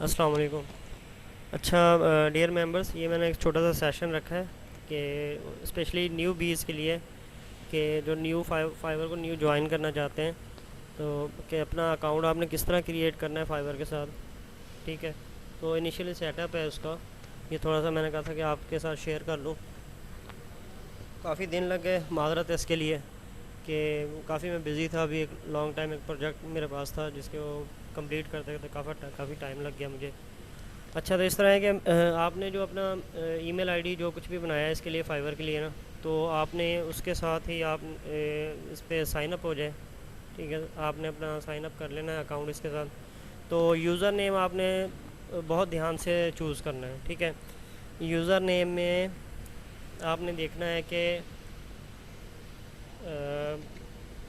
अस्सलाम वालेकुम। अच्छा, डियर मेंबर्स, ये मैंने एक छोटा सा सेशन रखा है कि स्पेशली न्यू बीज़ के लिए, कि जो न्यू फाइवर को न्यू ज्वाइन करना चाहते हैं, तो कि अपना अकाउंट आपने किस तरह क्रिएट करना है फाइवर के साथ। ठीक है, तो इनिशियली सेटअप है उसका। ये थोड़ा सा मैंने कहा था कि आपके साथ शेयर कर लूँ। काफ़ी दिन लग गए, माजरत है इसके लिए कि काफ़ी मैं बिज़ी था। अभी एक लॉन्ग टाइम एक प्रोजेक्ट मेरे पास था जिसके वो कंप्लीट करते करते काफ़ी टाइम लग गया मुझे। अच्छा, तो इस तरह है कि आपने जो अपना ईमेल आईडी जो कुछ भी बनाया है इसके लिए फाइवर के लिए ना, तो आपने उसके साथ ही आप इस पे साइन अप हो जाए। ठीक है, आपने अपना साइन अप कर लेना है अकाउंट इसके साथ। तो यूज़र नेम आपने बहुत ध्यान से चूज़ करना है। ठीक है, यूज़र नेम में आपने देखना है कि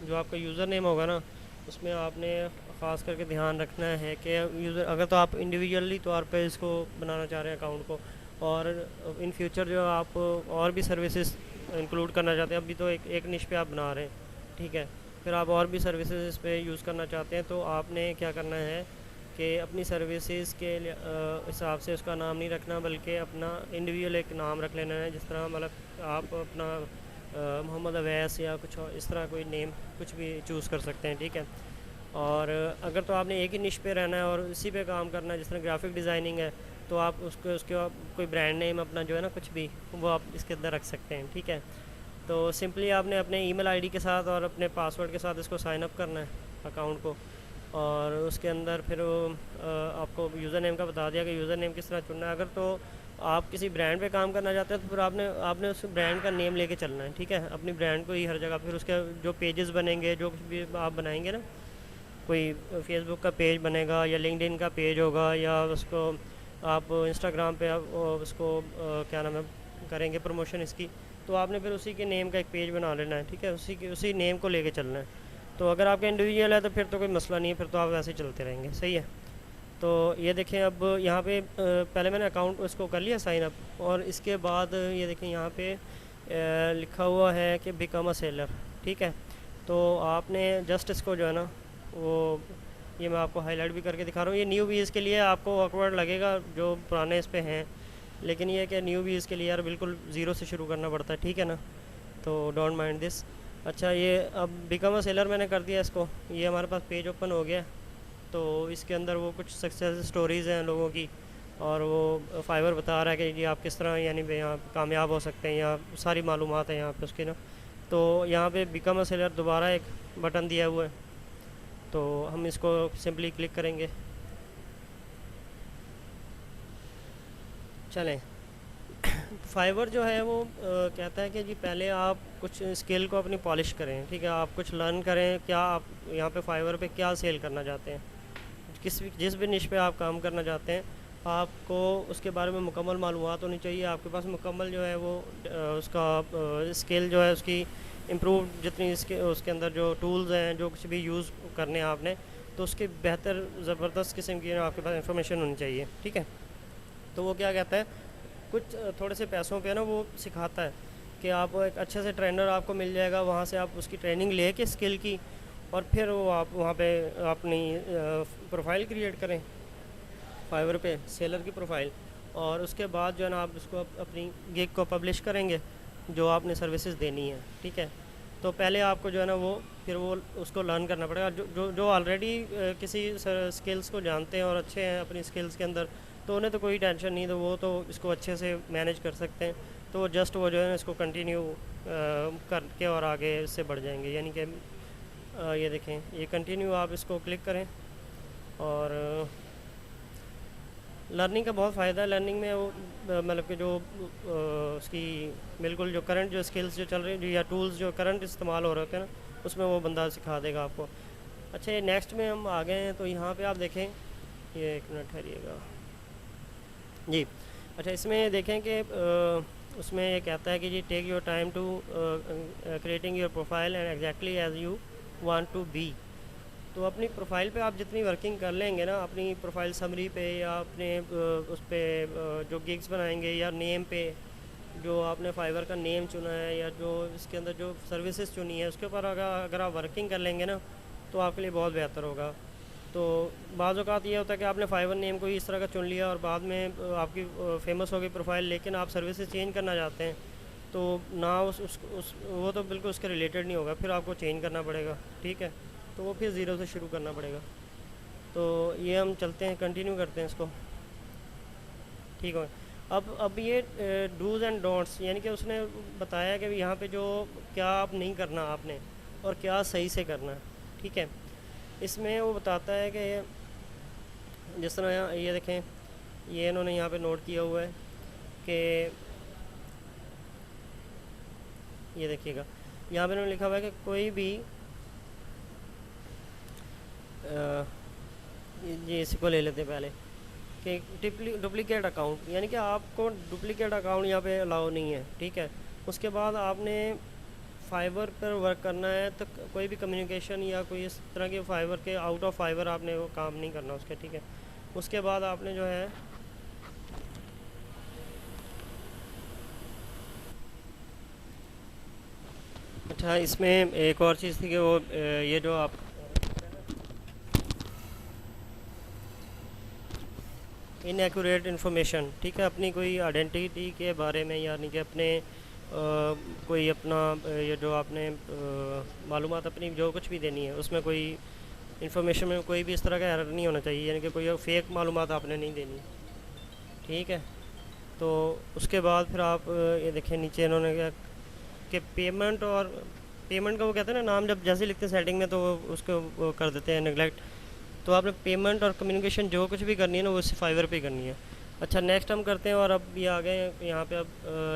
जो आपका यूज़र नेम होगा ना, उसमें आपने ख़ास करके ध्यान रखना है कि यूज़र, अगर तो आप इंडिविजुअली तौर पे इसको बनाना चाह रहे हैं अकाउंट को, और इन फ्यूचर जो आप और भी सर्विसेज इंक्लूड करना चाहते हैं, अभी तो एक निश पे आप बना रहे हैं। ठीक है, फिर आप और भी सर्विसेज इस पे यूज़ करना चाहते हैं, तो आपने क्या करना है कि अपनी सर्विसेज के हिसाब से उसका नाम नहीं रखना, बल्कि अपना इंडिविजुअल एक नाम रख लेना है। जिस तरह मतलब आप अपना मोहम्मद अवैस या कुछ इस तरह कोई नेम कुछ भी चूज़ कर सकते हैं। ठीक है, और अगर तो आपने एक ही निश पे रहना है और इसी पे काम करना है, जिस तरह ग्राफिक डिज़ाइनिंग है, तो आप उसके उसके आप कोई ब्रांड नेम अपना जो है ना कुछ भी, वो आप इसके अंदर रख सकते हैं। ठीक है, तो सिंपली आपने अपने ईमेल आईडी के साथ और अपने पासवर्ड के साथ इसको साइन अप करना है अकाउंट को। और उसके अंदर फिर आपको यूज़र नेम का बता दिया कि यूज़र नेम किस तरह चुनना है। अगर तो आप किसी ब्रांड पे काम करना चाहते हैं, तो फिर आपने आपने उस ब्रांड का नेम लेके चलना है। ठीक है, अपनी ब्रांड को ही हर जगह, फिर उसके जो पेजेस बनेंगे, जो कुछ भी आप बनाएंगे ना, कोई फेसबुक का पेज बनेगा या लिंक्डइन का पेज होगा, या उसको आप इंस्टाग्राम पे आप उसको क्या नाम है करेंगे प्रमोशन इसकी, तो आपने फिर उसी के नेम का एक पेज बना लेना है। ठीक है, उसी नेम को लेके चलना है। तो अगर आपका इंडिविजुअल है तो फिर तो कोई मसला नहीं है, फिर तो आप वैसे ही चलते रहेंगे। सही है, तो ये देखें अब यहाँ पे पहले मैंने अकाउंट उसको कर लिया साइन अप, और इसके बाद ये देखें यहाँ पे लिखा हुआ है कि बिकम अ सेलर। ठीक है, तो आपने जस्ट इसको जो है ना, वो ये मैं आपको हाईलाइट भी करके दिखा रहा हूँ। ये न्यू बीज़ के लिए आपको ऑकवर्ड लगेगा जो पुराने इस पे हैं, लेकिन ये कि न्यू बीज़ के लिए यार बिल्कुल ज़ीरो से शुरू करना पड़ता है। ठीक है ना, तो डोंट माइंड दिस। अच्छा, ये अब बिकम अ सेलर मैंने कर दिया इसको, ये हमारे पास पेज ओपन हो गया। तो इसके अंदर वो कुछ सक्सेस स्टोरीज़ हैं लोगों की, और वो फाइवर बता रहा है कि जी आप किस तरह यानी यहाँ कामयाब हो सकते हैं, या सारी मालूमात है यहाँ पे उसकी ना। तो यहाँ पे बिकम अ सेलर दोबारा एक बटन दिया हुआ है, तो हम इसको सिंपली क्लिक करेंगे। चलें, फाइवर जो है वो कहता है कि जी पहले आप कुछ स्किल को अपनी पॉलिश करें। ठीक है, आप कुछ लर्न करें, क्या आप यहाँ पे फाइवर पे क्या सेल करना चाहते हैं, जिस भी निश पे आप काम करना चाहते हैं, आपको उसके बारे में मुकम्मल मालूमात होनी चाहिए। आपके पास मुकम्मल जो है वो उसका स्किल जो है उसकी इम्प्रूव, जितनी इसके उसके अंदर जो टूल्स हैं जो कुछ भी यूज़ करने हैं आपने, तो उसकी बेहतर ज़बरदस्त किस्म की आपके पास इंफॉर्मेशन होनी चाहिए। ठीक है, तो वो क्या कहता है, कुछ थोड़े से पैसों पे ना वो सिखाता है कि आप एक अच्छे से ट्रेनर आपको मिल जाएगा, वहाँ से आप उसकी ट्रेनिंग ले के स्किल की, और फिर वो आप वहाँ पे अपनी प्रोफाइल क्रिएट करें फाइवर पे, सेलर की प्रोफाइल। और उसके बाद जो है ना आप उसको अपनी गिग को पब्लिश करेंगे जो आपने सर्विसेज देनी है। ठीक है, तो पहले आपको जो है ना वो फिर वो उसको लर्न करना पड़ेगा। जो ऑलरेडी किसी स्किल्स को जानते हैं और अच्छे हैं अपनी स्किल्स के अंदर, तो उन्हें तो कोई टेंशन नहीं, तो वो तो इसको अच्छे से मैनेज कर सकते हैं। तो वो जस्ट वो जो है ना इसको कंटिन्यू करके और आगे इससे बढ़ जाएंगे। यानी कि ये देखें, ये कंटिन्यू आप इसको क्लिक करें, और लर्निंग का बहुत फ़ायदा है। लर्निंग में वो मतलब कि जो उसकी बिल्कुल जो करंट जो स्किल्स जो चल रही हैं या टूल्स जो करंट इस्तेमाल हो रहे होते हैं ना, उसमें वो बंदा सिखा देगा आपको। अच्छा, ये नेक्स्ट में हम आ गए हैं, तो यहाँ पे आप देखें, ये एक मिनट ठहरिएगा जी। अच्छा, इसमें देखें कि उसमें ये कहता है कि जी take your time to creating your profile and exactly as you want to be. तो अपनी प्रोफाइल पे आप जितनी वर्किंग कर लेंगे ना, अपनी प्रोफाइल समरी पे या अपने उस पे जो गिग्स बनाएंगे, या नेम पे जो आपने फाइवर का नेम चुना है, या जो इसके अंदर जो सर्विसेज चुनी है, उसके ऊपर अगर आप वर्किंग कर लेंगे ना, तो आपके लिए बहुत बेहतर होगा। तो बाज़ औक़ात ये होता है कि आपने फाइवर नेम को इस तरह का चुन लिया और बाद में आपकी फ़ेमस हो गई प्रोफाइल, लेकिन आप सर्विसेज चेंज करना चाहते हैं, तो ना उस वो तो बिल्कुल उसके रिलेटेड नहीं होगा, फिर आपको चेंज करना पड़ेगा। ठीक है, तो वो फिर ज़ीरो से शुरू करना पड़ेगा। तो ये हम चलते हैं, कंटिन्यू करते हैं इसको। ठीक है, अब ये डूज़ एंड डोंट्स, यानी कि उसने बताया कि यहाँ पे जो क्या आप नहीं करना आपने और क्या सही से करना है। ठीक है, इसमें वो बताता है कि जिस तरह ये देखें, ये इन्होंने यहाँ पे नोट किया हुआ है कि ये देखिएगा, यहाँ पे इन्होंने लिखा हुआ है कि कोई भी ये इसको ले लेते हैं पहले कि डुप्लीकेट अकाउंट, यानी कि आपको डुप्लीकेट अकाउंट यहाँ पे अलाउ नहीं है। ठीक है, उसके बाद आपने फाइबर पर वर्क करना है, तो कोई भी कम्युनिकेशन या कोई इस तरह के फाइबर के आउट ऑफ फाइबर आपने वो काम नहीं करना उसके। ठीक है, उसके बाद आपने जो है अच्छा, इसमें एक और चीज़ थी कि वो ये जो आप इनएक्यूरेट इन्फॉर्मेशन, ठीक है, अपनी कोई आइडेंटिटी के बारे में, यानी कि अपने कोई अपना ये जो आपने मालूमात अपनी जो कुछ भी देनी है उसमें कोई इन्फॉर्मेशन में कोई भी इस तरह का एरर नहीं होना चाहिए, यानी कि कोई फेक मालूमात आपने नहीं देनी। ठीक है, तो उसके बाद फिर आप ये देखें नीचे इन्होंने क्या कि पेमेंट का वो कहते हैं ना, नाम जब जैसे लिखते हैं सेटिंग में तो उसको वो कर देते हैं नेगलेक्ट। तो आपने पेमेंट और कम्युनिकेशन जो कुछ भी करनी है ना वो इसी फाइवर पे करनी है। अच्छा, नेक्स्ट हम करते हैं, और अब ये आ गए यहाँ पे। अब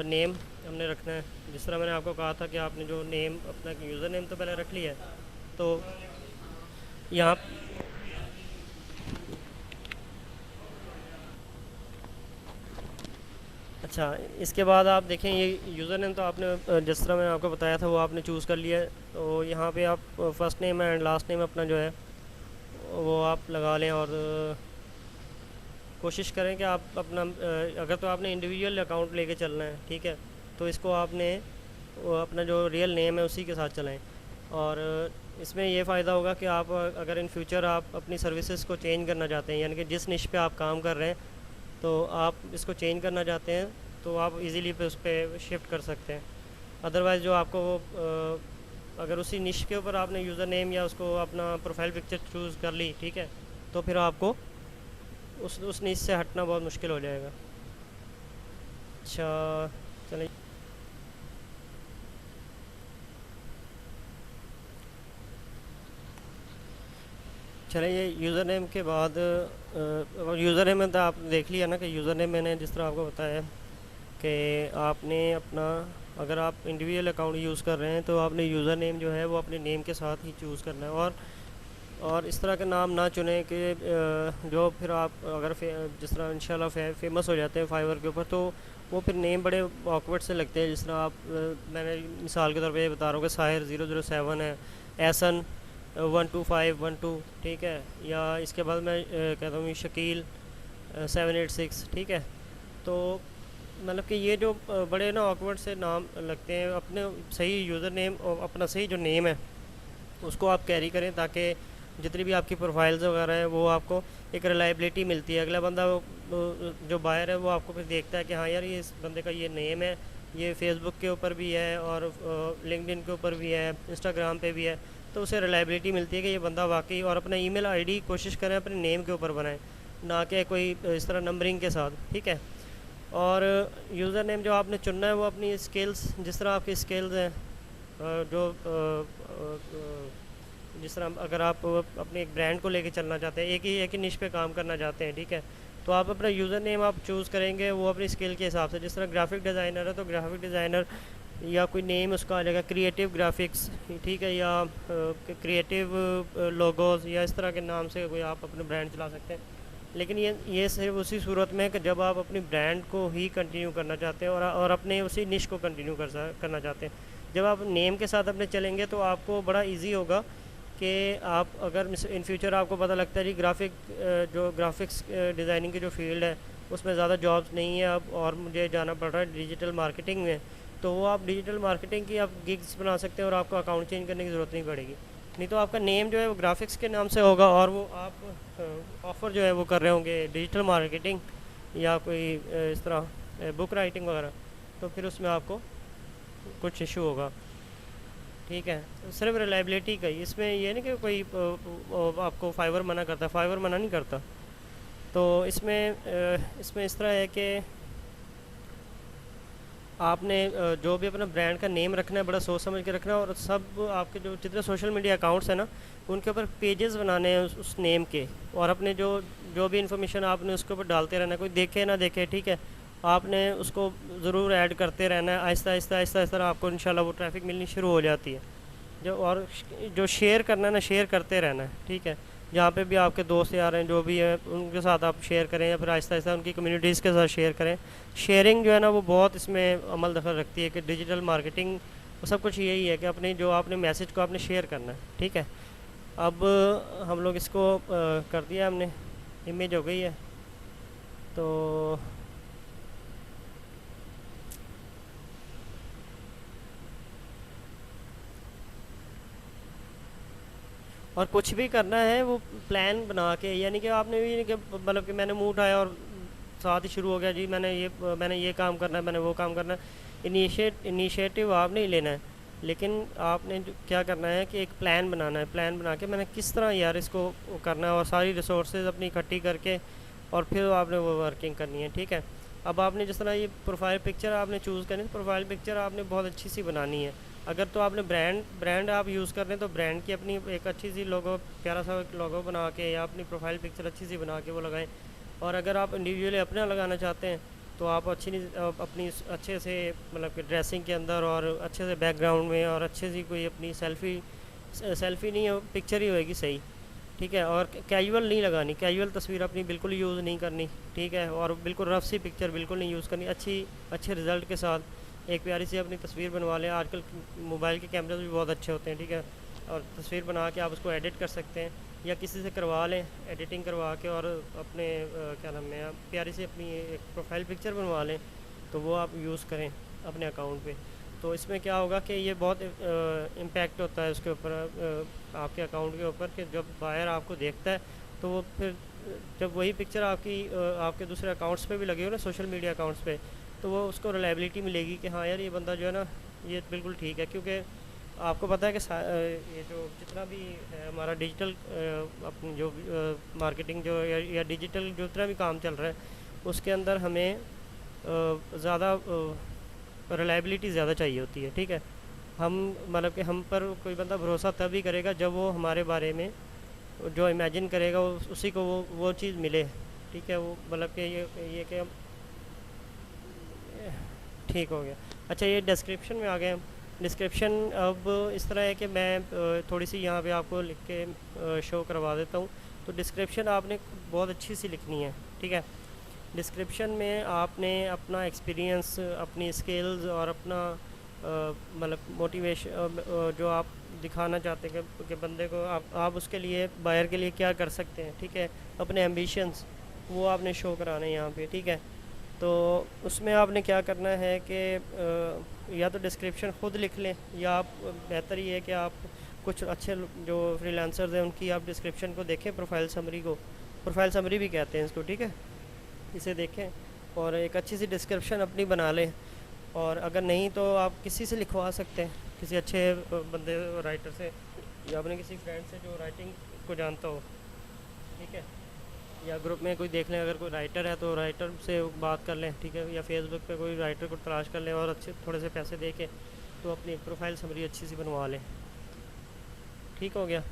नेम हमने रखना है, जिस तरह मैंने आपको कहा था कि आपने जो नेम अपना यूज़र नेम तो पहले रख लिया है, तो यहाँ अच्छा, इसके बाद आप देखें ये यूज़र नेम तो आपने जिस तरह मैंने आपको बताया था वो आपने चूज़ कर लिया है। तो यहाँ पे आप first name and last name अपना जो है वो आप लगा लें, और कोशिश करें कि आप अपना अगर तो आपने इंडिविजुअल अकाउंट लेके चलना है, ठीक है, तो इसको आपने अपना जो रियल नेम है उसी के साथ चलाएं। और इसमें ये फ़ायदा होगा कि आप अगर इन फ्यूचर आप अपनी सर्विसेज को चेंज करना चाहते हैं, यानी कि जिस निश पे आप काम कर रहे हैं तो आप इसको चेंज करना चाहते हैं, तो आप इजीली पे उस पर शिफ्ट कर सकते हैं। अदरवाइज़ जो आपको वो अगर उसी निश के ऊपर आपने यूज़र नेम या उसको अपना प्रोफाइल पिक्चर चूज़ कर ली, ठीक है, तो फिर आपको उस निश से हटना बहुत मुश्किल हो जाएगा। अच्छा, चलिए ये यूज़र नेम के बाद यूज़र नेम में तो आप देख लिया ना कि यूज़र नेम मैंने जिस तरह आपको बताया कि आपने अपना अगर आप इंडिविजुअल अकाउंट यूज़ कर रहे हैं तो आपने यूज़र नेम जो है वो अपने नेम के साथ ही चूज़ करना है, और इस तरह का नाम ना चुनें कि जो फिर आप अगर जिस तरह इंशाल्लाह फेमस हो जाते हैं फाइवर के ऊपर, तो वो फिर नेम बड़े ऑकवर्ड से लगते हैं। जिस तरह आप मैंने मिसाल के तौर पे बता रहा हूँ कि साहिर 007 है, एहसन 12512, ठीक है, या इसके बाद मैं कहता हूँ शकील 786, ठीक है। तो मतलब कि ये जो बड़े ना ऑकवर्ड से नाम लगते हैं, अपने सही यूज़र नेम और अपना सही जो नेम है उसको आप कैरी करें, ताकि जितनी भी आपकी प्रोफाइल्स वगैरह हैं वो आपको एक रिलायबिलिटी मिलती है। अगला बंदा जो बायर है वो आपको फिर देखता है कि हाँ यार ये इस बंदे का ये नेम है, ये फेसबुक के ऊपर भी है और लिंक्डइन के ऊपर भी है, इंस्टाग्राम पे भी है, तो उसे रिलायबिलिटी मिलती है कि ये बंदा वाकई। और अपना ईमेल आईडी कोशिश करें अपने नेम के ऊपर बनाएं, ना कि कोई इस तरह नंबरिंग के साथ, ठीक है। और यूज़र नेम जो आपने चुनना है वो अपनी स्किल्स, जिस तरह आपकी स्किल्स हैं, जो जिस तरह अगर आप अपने एक ब्रांड को लेके चलना चाहते हैं, एक ही निश पे काम करना चाहते हैं, ठीक है, तो आप अपना यूज़र नेम आप चूज़ करेंगे वो अपनी स्किल के हिसाब से। जिस तरह ग्राफिक डिज़ाइनर है तो ग्राफिक डिज़ाइनर या कोई नेम उसका आ जाएगा, क्रिएटिव ग्राफिक्स, ठीक है, या क्रिएटिव लोगोज, या इस तरह के नाम से कोई आप अपने ब्रांड चला सकते हैं। लेकिन ये सिर्फ उसी सूरत में कि जब आप अपनी ब्रांड को ही कंटिन्यू करना चाहते हैं और अपने उसी निश को कंटिन्यू करना चाहते हैं। जब आप नेम के साथ अपने चलेंगे तो आपको बड़ा इजी होगा कि आप अगर इन फ्यूचर आपको पता लगता है जी जो ग्राफिक्स डिज़ाइनिंग की जो फील्ड है उसमें ज़्यादा जॉब्स नहीं है अब, और मुझे जाना पड़ रहा है डिजिटल मार्केटिंग में, तो वो आप डिजिटल मार्केटिंग की आप गिग्स बना सकते हैं और आपको अकाउंट चेंज करने की ज़रूरत नहीं पड़ेगी। नहीं तो आपका नेम जो है वो ग्राफिक्स के नाम से होगा, और वो आप ऑफ़र जो है वो कर रहे होंगे डिजिटल मार्केटिंग या कोई इस तरह बुक राइटिंग वगैरह, तो फिर उसमें आपको कुछ इशू होगा। ठीक है, तो सिर्फ रिलायबिलिटी का ही, इसमें ये नहीं कि कोई आपको फाइवर मना करता, फाइवर मना नहीं करता। तो इसमें इस तरह है कि आपने जो भी अपना ब्रांड का नेम रखना है बड़ा सोच समझ के रखना है, और सब आपके जो जितने सोशल मीडिया अकाउंट्स हैं ना, उनके ऊपर पेजेस बनाने हैं उस नेम के, और अपने जो जो भी इन्फॉर्मेशन आपने उसके ऊपर डालते रहना है, कोई देखे ना देखे, ठीक है, आपने उसको ज़रूर ऐड करते रहना है। आहिस्ता आहिस्ता आहिस्ता आहिस्ता आपको इंशाल्लाह वो ट्रैफिक मिलनी शुरू हो जाती है। जो शेयर करना है ना, शेयर करते रहना है, ठीक है। जहाँ पे भी आपके दोस्त यार हैं जो भी है उनके साथ आप शेयर करें, या फिर आहिस्ता आहिस्ता उनकी कम्युनिटीज़ के साथ शेयर करें। शेयरिंग जो है ना वो बहुत इसमें अमल दखल रखती है कि डिजिटल मार्केटिंग सब कुछ यही है कि अपने जो आपने मैसेज को आपने शेयर करना है, ठीक है। अब हम लोग इसको कर दिया हमने, इमेज हो गई है। तो और कुछ भी करना है वो प्लान बना के, यानी कि आपने भी नहीं कि मतलब कि मैंने मुंह उठाया और साथ ही शुरू हो गया जी मैंने ये काम करना है, मैंने वो काम करना है। इनिशिएटिव आप नहीं लेना है, लेकिन आपने क्या करना है कि एक प्लान बनाना है। प्लान बना के मैंने किस तरह यार इसको वो करना है, और सारी रिसोर्सेज अपनी इकट्ठी करके और फिर आपने वो वर्किंग करनी है, ठीक है। अब आपने जिस तरह ये प्रोफाइल पिक्चर आपने चूज़ करनी है, प्रोफाइल पिक्चर आपने बहुत अच्छी सी बनानी है। अगर तो आपने ब्रांड आप यूज़ कर रहे हैं तो ब्रांड की अपनी एक अच्छी सी लोगो, प्यारा सा लोगो बना के, या अपनी प्रोफाइल पिक्चर अच्छी सी बना के वो लगाएं। और अगर आप इंडिविजुअली अपना लगाना चाहते हैं तो आप अपनी अच्छे से मतलब कि ड्रेसिंग के अंदर और अच्छे से बैकग्राउंड में और अच्छे से कोई अपनी सेल्फ़ी नहीं हो, पिक्चर ही होएगी सही, ठीक है। और कैजुअल नहीं लगानी, कैजुअल तस्वीर अपनी बिल्कुल यूज़ नहीं करनी, ठीक है। और बिल्कुल रफ सी पिक्चर बिल्कुल नहीं यूज़ करनी, अच्छे रिज़ल्ट के साथ एक प्यारी सी अपनी तस्वीर बनवा लें। आजकल मोबाइल के कैमरे भी बहुत अच्छे होते हैं, ठीक है। और तस्वीर बना के आप उसको एडिट कर सकते हैं, या किसी से करवा लें एडिटिंग करवा के, और अपने क्या नाम है, प्यारी सी अपनी एक प्रोफाइल पिक्चर बनवा लें, तो वो आप यूज़ करें अपने अकाउंट पे। तो इसमें क्या होगा कि ये बहुत इम्पैक्ट होता है उसके ऊपर, आपके अकाउंट के ऊपर, कि जब बायर आपको देखता है तो वो फिर जब वही पिक्चर आपके दूसरे अकाउंट्स पे भी लगे हो ना, सोशल मीडिया अकाउंट्स पे, तो वो उसको रिलायबिलिटी मिलेगी कि हाँ यार ये बंदा जो है ना ये बिल्कुल ठीक है। क्योंकि आपको पता है कि ये जो जितना भी है हमारा डिजिटल अपनी जो मार्केटिंग जो या डिजिटल जो जितना भी काम चल रहा है, उसके अंदर हमें ज़्यादा रिलायबिलिटी ज़्यादा चाहिए होती है, ठीक है। हम मतलब कि हम पर कोई बंदा भरोसा तभी करेगा जब वो हमारे बारे में जो इमेजिन करेगा उसी को वो चीज़ मिले, ठीक है। वो मतलब कि ये कि ठीक हो गया। अच्छा, ये डिस्क्रिप्शन में आ गए हम। डिस्क्रिप्शन अब इस तरह है कि मैं थोड़ी सी यहाँ पे आपको लिख के शो करवा देता हूँ। तो डिस्क्रिप्शन आपने बहुत अच्छी सी लिखनी है, ठीक है। डिस्क्रिप्शन में आपने अपना एक्सपीरियंस, अपनी स्किल्स और अपना मतलब मोटिवेशन जो आप दिखाना चाहते हैं कि बंदे को आप उसके लिए बायर के लिए क्या कर सकते हैं, ठीक है। अपने एम्बिशंस वो आपने शो कराने हैं यहाँ पे, ठीक है। तो उसमें आपने क्या करना है कि या तो डिस्क्रिप्शन ख़ुद लिख लें, या आप बेहतर ये है कि आप कुछ अच्छे जो फ्रीलांसर्स हैं उनकी आप डिस्क्रिप्शन को देखें, प्रोफाइल समरी भी कहते हैं इसको, ठीक है। इसे देखें और एक अच्छी सी डिस्क्रिप्शन अपनी बना लें। और अगर नहीं तो आप किसी से लिखवा सकते हैं, किसी अच्छे बंदे राइटर से, या अपने किसी फ्रेंड से जो राइटिंग को जानता हो, ठीक है। या ग्रुप में कोई देख लें, अगर कोई राइटर है तो राइटर से बात कर लें, ठीक है। या फेसबुक पे कोई राइटर को तलाश कर लें और अच्छे थोड़े से पैसे दे के तो अपनी प्रोफाइल समरी अच्छी सी बनवा लें, ठीक हो गया।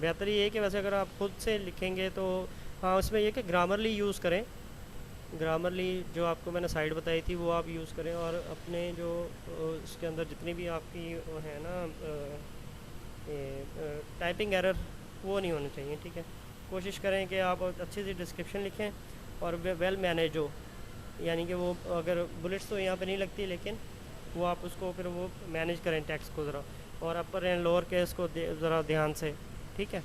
बेहतर ये है कि वैसे अगर आप खुद से लिखेंगे तो हाँ, उसमें ये कि ग्रामरली यूज़ करें। ग्रामरली जो आपको मैंने साइड बताई थी वो आप यूज़ करें, और अपने जो उसके अंदर जितनी भी आपकी है ना टाइपिंग एरर वो नहीं होने चाहिए, ठीक है। कोशिश करें कि आप अच्छी सी डिस्क्रिप्शन लिखें और वेल मैनेज हो, यानी कि वो अगर बुलेट्स तो यहाँ पे नहीं लगती, लेकिन वो आप उसको फिर वो मैनेज करें टेक्स्ट को ज़रा, और अपर एंड लोअर केस को ज़रा ध्यान से, ठीक है।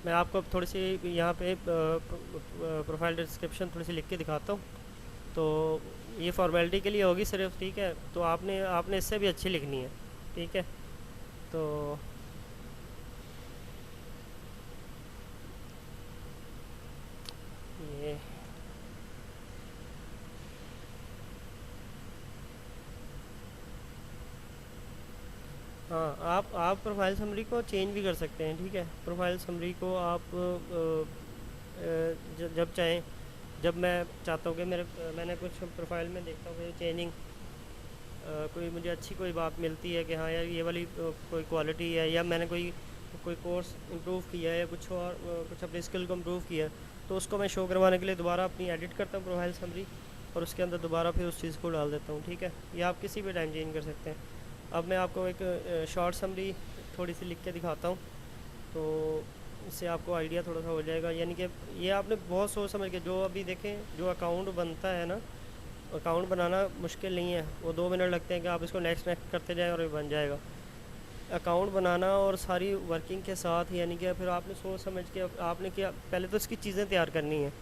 मैं आपको अब थोड़ी सी यहाँ पे प्रोफाइल डिस्क्रिप्शन थोड़ी सी लिख के दिखाता हूँ। तो ये फॉर्मेलिटी के लिए होगी सिर्फ, ठीक है। तो आपने आपने इससे भी अच्छी लिखनी है, ठीक है। तो ये, हाँ, आप प्रोफाइल समरी को चेंज भी कर सकते हैं, ठीक है। प्रोफाइल समरी को आप जब चाहें, जब मैं चाहता हूँ कि मैंने कुछ प्रोफाइल में देखता हूँ कि चेंजिंग, कोई मुझे अच्छी कोई बात मिलती है कि हाँ यार ये वाली कोई क्वालिटी है, या मैंने कोई कोई कोर्स इम्प्रूव किया है, या कुछ और कुछ अपनी स्किल को इम्प्रूव किया है, तो उसको मैं शो करवाने के लिए दोबारा अपनी एडिट करता हूँ प्रोफाइल समरी, और उसके अंदर दोबारा फिर उस चीज़ को डाल देता हूँ, ठीक है। ये आप किसी भी टाइम चेंज कर सकते हैं। अब मैं आपको एक शॉर्ट समरी थोड़ी सी लिख के दिखाता हूँ, तो इससे आपको आइडिया थोड़ा सा हो जाएगा। यानी कि ये आपने बहुत सोच समझ के, जो अभी देखें जो अकाउंट बनता है ना, अकाउंट बनाना मुश्किल नहीं है, वो 2 मिनट लगते हैं कि आप इसको नेक्स्ट नेक्स्ट करते जाएं और ये बन जाएगा। अकाउंट बनाना और सारी वर्किंग के साथ, यानी कि फिर आपने सोच समझ के आपने क्या, पहले तो इसकी चीज़ें तैयार करनी है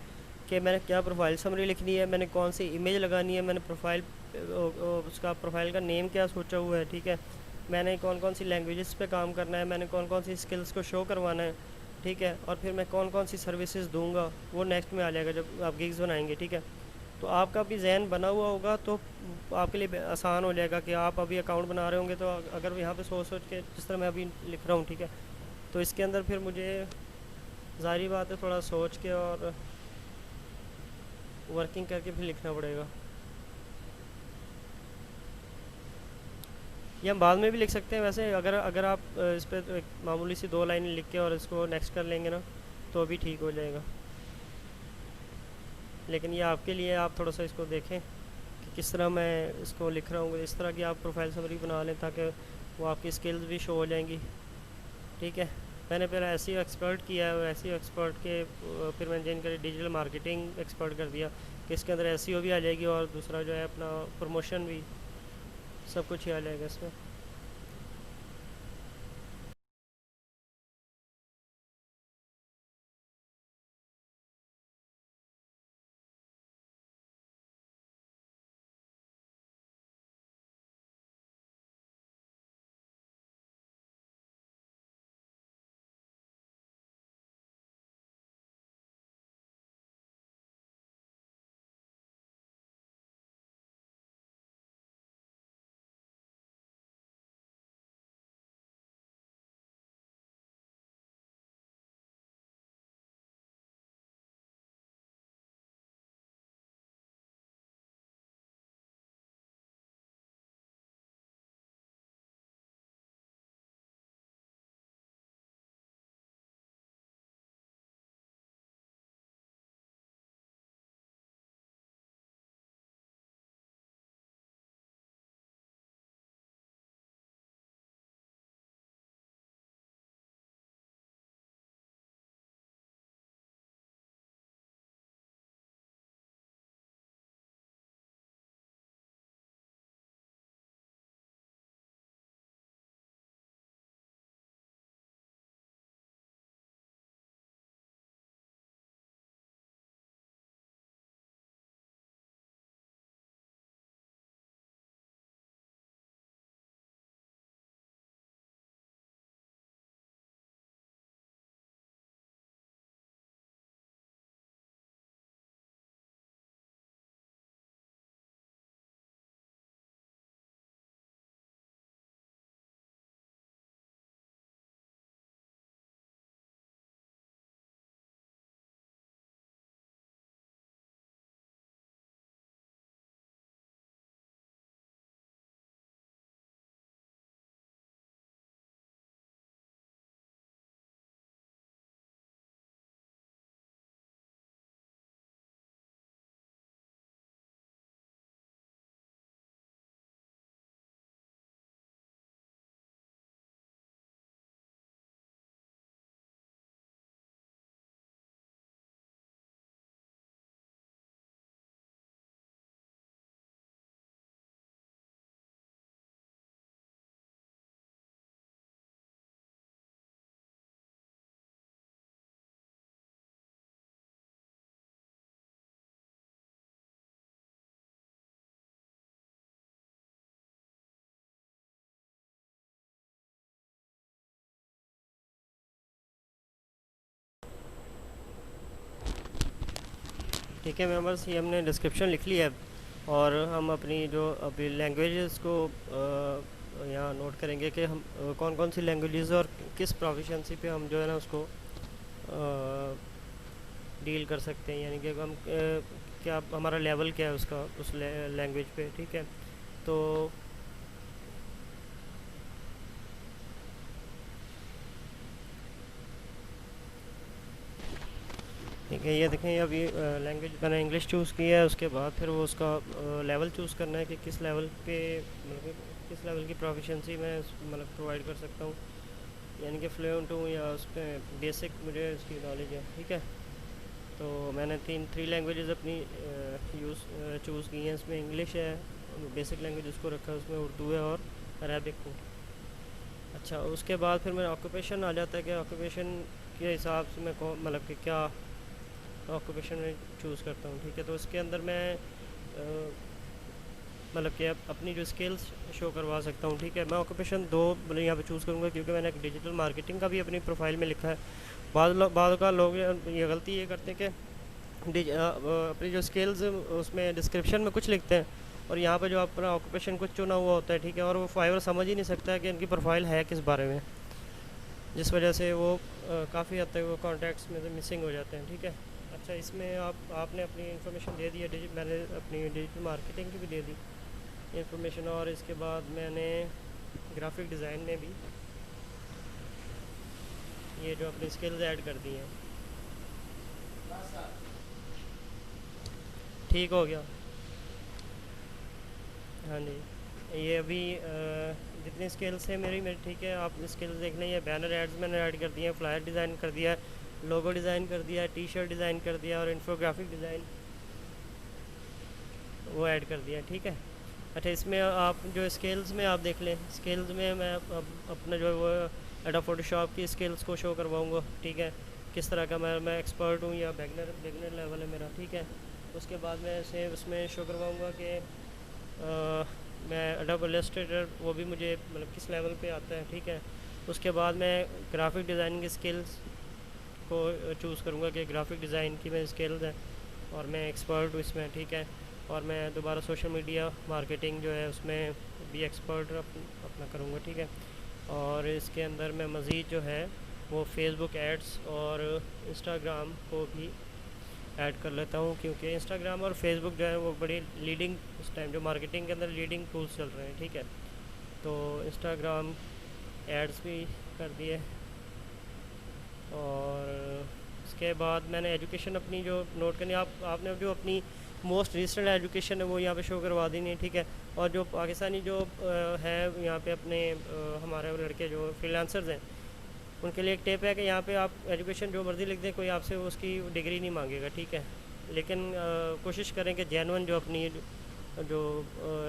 कि मैंने क्या प्रोफाइल समरी लिखनी है, मैंने कौन सी इमेज लगानी है, मैंने प्रोफाइल उसका प्रोफाइल का नेम क्या सोचा हुआ है, ठीक है। मैंने कौन कौन सी लैंग्वेजेस पे काम करना है, मैंने कौन कौन सी स्किल्स को शो करवाना है, ठीक है। और फिर मैं कौन कौन सी सर्विसेज दूंगा, वो नेक्स्ट में आ जाएगा जब आप गिग्स बनाएंगे, ठीक है। तो आपका भी जहन बना हुआ होगा, तो आपके लिए आसान हो जाएगा कि आप अभी अकाउंट बना रहे होंगे, तो अगर यहाँ पे सोच सोच के जिस तरह मैं अभी लिख रहा हूँ, ठीक है, तो इसके अंदर फिर मुझे ज़ाहिर बात है थोड़ा सोच के और वर्किंग करके फिर लिखना पड़ेगा। ये हम बाद में भी लिख सकते हैं वैसे, अगर अगर आप इस पर एक मामूली सी 2 लाइन लिख के और इसको नेक्स्ट कर लेंगे ना, तो भी ठीक हो जाएगा। लेकिन ये आपके लिए, आप थोड़ा सा इसको देखें कि किस तरह मैं इसको लिख रहा हूँ, इस तरह की आप प्रोफाइल समरी बना लें ताकि वो आपकी स्किल्स भी शो हो जाएंगी, ठीक है। मैंने फिर ऐसी एक्सपर्ट किया है, और ऐसी एक्सपर्ट के फिर मैंने चेंज कर डिजिटल मार्केटिंग एक्सपर्ट कर दिया कि इसके अंदर एसईओ भी आ जाएगी, और दूसरा जो है अपना प्रमोशन भी, सब कुछ ही आ जाएगा इसमें। ठीक है मेंबर्स, ये हमने डिस्क्रिप्शन लिख लिया है और हम अपनी जो अभी लैंग्वेजेस को यहाँ नोट करेंगे कि हम कौन कौन सी लैंग्वेजेस और किस प्रोफिशेंसी पे हम जो है ना उसको डील कर सकते हैं, यानी कि हम क्या हमारा लेवल क्या है उसका उस लैंग्वेज पे। ठीक है, तो ठीक है, ये देखें अभी लैंग्वेज मैंने इंग्लिश चूज़ किया है, उसके बाद फिर वो उसका लेवल चूज़ करना है कि किस लेवल पे मतलब किस लेवल की प्रोफिशिएंसी मैं मतलब प्रोवाइड कर सकता हूँ, यानी कि फ्लुएंट हूँ या उस पर बेसिक मुझे उसकी नॉलेज है। ठीक है, तो मैंने थ्री लैंग्वेजेस अपनी चूज़ की हैं। इसमें इंग्लिश है, बेसिक लैंग्वेज उसको रखा है, उसमें उर्दू है और अरबिक को। अच्छा, उसके बाद फिर मेरा ऑक्यूपेशन आ जाता है कि ऑक्यूपेशन के हिसाब से मैं मतलब कि क्या ऑक्यूपेशन में चूज़ करता हूँ। ठीक है, तो उसके अंदर मैं मतलब कि अपनी जो स्किल्स शो करवा सकता हूँ। ठीक है, मैं ऑक्यूपेशन दो मतलब यहाँ पे चूज़ करूँगा क्योंकि मैंने एक डिजिटल मार्केटिंग का भी अपनी प्रोफाइल में लिखा है। बाद का लोग ये गलती ये करते हैं कि अपनी जो स्किल्स उसमें डिस्क्रिप्शन में कुछ लिखते हैं और यहाँ पे जो अपना ऑक्यूपेशन कुछ चुना हुआ होता है। ठीक है, और वो फाइवर समझ ही नहीं सकता है कि इनकी प्रोफाइल है किस बारे में, जिस वजह से वो काफ़ी हद तक वो कॉन्टैक्ट्स में से मिसिंग हो जाते हैं। ठीक है, अच्छा, इसमें आपने अपनी इन्फॉर्मेशन दे दी है, मैंने अपनी डिजिटल मार्केटिंग की भी दे दी इन्फॉर्मेशन, और इसके बाद मैंने ग्राफिक डिज़ाइन में भी ये जो अपनी स्किल्स ऐड कर दी हैं। ठीक हो गया। हाँ जी, ये अभी जितनी स्किल्स है मेरी ठीक है, आप स्किल्स देख लें। ये बैनर एड्स मैंने ऐड कर दिए हैं, फ्लायर डिज़ाइन कर दिया है, लोगो डिज़ाइन कर दिया है, टी शर्ट डिज़ाइन कर दिया और इन्फोग्राफिक डिज़ाइन वो ऐड कर दिया। ठीक है, अच्छा, इसमें आप जो स्किल्स में आप देख लें, स्किल्स में मैं अपना जो है वो एडोब फोटोशॉप की स्किल्स को शो करवाऊँगा। ठीक है, किस तरह का मैं एक्सपर्ट हूँ या बिगनर लेवल है मेरा। ठीक है, उसके बाद मैं से उसमें शो करवाऊँगा कि मैं एडोब इलस्ट्रेटर वो भी मुझे मतलब किस लेवल पे आता है। ठीक है, उसके बाद मैं ग्राफिक डिज़ाइनिंग की स्किल्स को चूज़ करूँगा कि ग्राफिक डिज़ाइन की मेरी स्किल्स हैं और मैं एक्सपर्ट हूँ इसमें। ठीक है, और मैं दोबारा सोशल मीडिया मार्केटिंग जो है उसमें भी एक्सपर्ट अपना करूँगा। ठीक है, और इसके अंदर मैं मज़ीद जो है वो फेसबुक एड्स और इंस्टाग्राम को भी ऐड कर लेता हूँ, क्योंकि इंस्टाग्राम और फेसबुक जो है वो बड़ी लीडिंग इस टाइम जो मार्केटिंग के अंदर लीडिंग टूल्स चल रहे हैं। ठीक है, तो इंस्टाग्राम एड्स भी कर दिए, और उसके बाद मैंने एजुकेशन अपनी जो नोट करनी आपने जो अपनी मोस्ट रिसेंट एजुकेशन है वो यहाँ पे शो करवा देनी है। ठीक है, और जो पाकिस्तानी जो है यहाँ पे अपने हमारे लड़के जो फ्रीलांसर्स हैं उनके लिए एक टिप है कि यहाँ पे आप एजुकेशन जो मर्ज़ी लिख दें, कोई आपसे उसकी डिग्री नहीं मांगेगा। ठीक है, लेकिन कोशिश करें कि जेन्युइन जो अपनी जो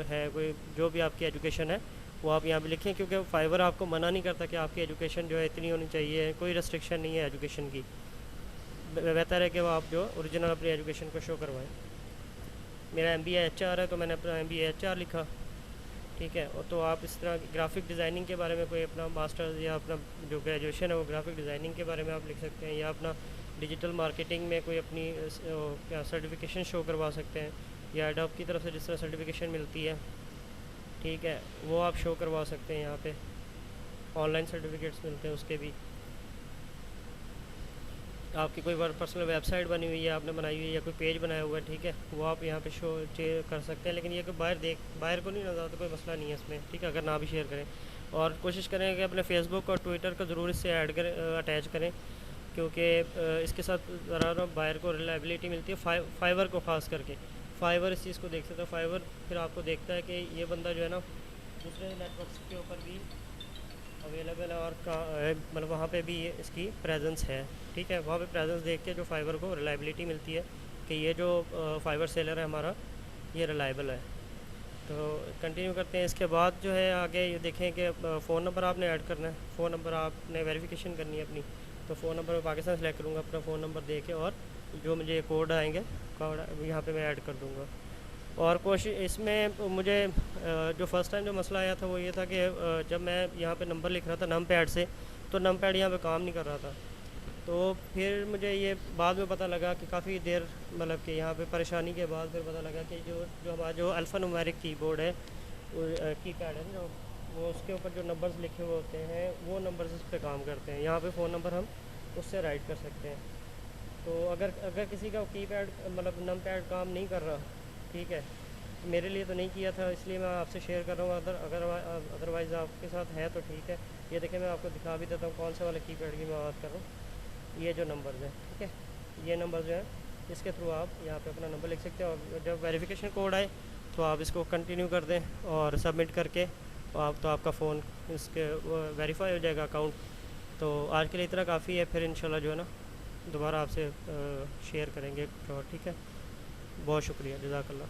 है कोई जो भी आपकी एजुकेशन है वो आप यहाँ पे लिखें, क्योंकि फाइवर आपको मना नहीं करता कि आपकी एजुकेशन जो है इतनी होनी चाहिए, कोई रेस्ट्रिक्शन नहीं है एजुकेशन की। बेहतर है कि वो आप जो ओरिजिनल अपनी एजुकेशन को शो करवाएं। मेरा MBA HR है तो मैंने अपना MBA HR लिखा। ठीक है, और तो आप इस तरह ग्राफिक डिज़ाइनिंग के बारे में कोई अपना मास्टर्स या अपना जो ग्रेजुएशन है वो ग्राफिक डिज़ाइनिंग के बारे में आप लिख सकते हैं, या अपना डिजिटल मार्केटिंग में कोई अपनी क्या सर्टिफिकेशन शो करवा सकते हैं, या एडोब की तरफ से जिस तरह सर्टिफिकेशन मिलती है। ठीक है, वो आप शो करवा सकते हैं। यहाँ पे ऑनलाइन सर्टिफिकेट्स मिलते हैं उसके भी। आपकी कोई पर्सनल वेबसाइट बनी हुई है, आपने बनाई हुई है, या कोई पेज बनाया हुआ है, ठीक है, वो आप यहाँ पे शो कर सकते हैं। लेकिन ये कि बाहर को नहीं नज़र आता, कोई मसला नहीं है इसमें। ठीक है, अगर ना भी शेयर करें, और कोशिश करें कि अपने फेसबुक और ट्विटर को ज़रूर इससे ऐड करें, अटैच करें, क्योंकि इसके साथ ज़रा ना बाहर को रिलायबिलिटी मिलती है। फाइवर को ख़ास करके फाइवर इस चीज़ को देख सकते हो। फाइवर फिर आपको देखता है कि ये बंदा जो है ना दूसरे नेटवर्क्स के ऊपर भी अवेलेबल है, और मतलब वहाँ पे भी इसकी प्रेजेंस है। ठीक है, वहाँ पे प्रेजेंस देख के जो फाइवर को रिलायबिलिटी मिलती है कि ये जो फाइवर सेलर है हमारा ये रिलायबल है। तो कंटिन्यू करते हैं। इसके बाद जो है आगे ये देखें कि फ़ोन नंबर आपने ऐड करना है, फ़ोन नंबर आपने वेरिफिकेशन करनी है अपनी। तो फ़ोन नंबर मैं पाकिस्तान सेलेक्ट करूँगा, अपना फ़ोन नंबर दे के, और जो मुझे कोड आएंगे कोड यहाँ पे मैं ऐड कर दूँगा। और कोशिश इसमें मुझे जो फ़र्स्ट टाइम जो मसला आया था वो ये था कि जब मैं यहाँ पे नंबर लिख रहा था नम पैड से, तो नम पैड यहाँ पर काम नहीं कर रहा था। तो फिर मुझे ये बाद में पता लगा कि काफ़ी देर मतलब कि यहाँ पे परेशानी के बाद फिर पता लगा कि जो जो हमारा जो अल्फ़ा न्यूमेरिक कीबोर्ड है, की पैड है जो, वो उसके ऊपर जो नंबर्स लिखे हुए होते हैं वो नंबर्स इस पे काम करते हैं। यहाँ पे फ़ोन नंबर हम उससे राइट कर सकते हैं। तो अगर अगर किसी का की पैड मतलब नम पैड काम नहीं कर रहा, ठीक है, मेरे लिए तो नहीं किया था इसलिए मैं आपसे शेयर कर रहा हूँ। अदरवाइज़ आपके साथ है तो ठीक है। ये देखें, मैं आपको दिखा भी देता हूँ कौन से वाले की पैड की मैं बात कर रहा हूँ। ये जो नंबर्स हैं, ठीक है, ये नंबर जो है इसके थ्रू आप यहाँ पे अपना नंबर लिख सकते हैं, और जब वेरिफिकेशन कोड आए तो आप इसको कंटिन्यू कर दें और सबमिट करके तो आपका फ़ोन इसके वेरीफाई हो जाएगा अकाउंट। तो आज के लिए इतना काफ़ी है, फिर इंशाल्लाह जो है ना दोबारा आपसे शेयर करेंगे कुछ और, ठीक है। बहुत शुक्रिया, जज़ाकल्लाह।